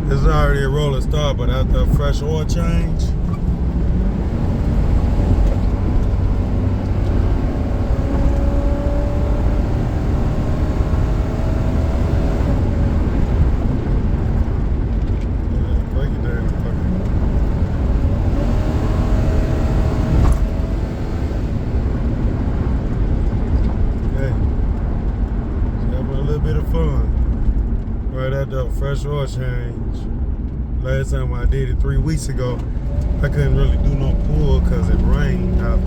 It's already a rolling start, but after a fresh oil change, break it down. Okay. Having a little bit of fun. Right after a fresh oil change. Last time I did it 3 weeks ago, I couldn't really do no pull because it rained out.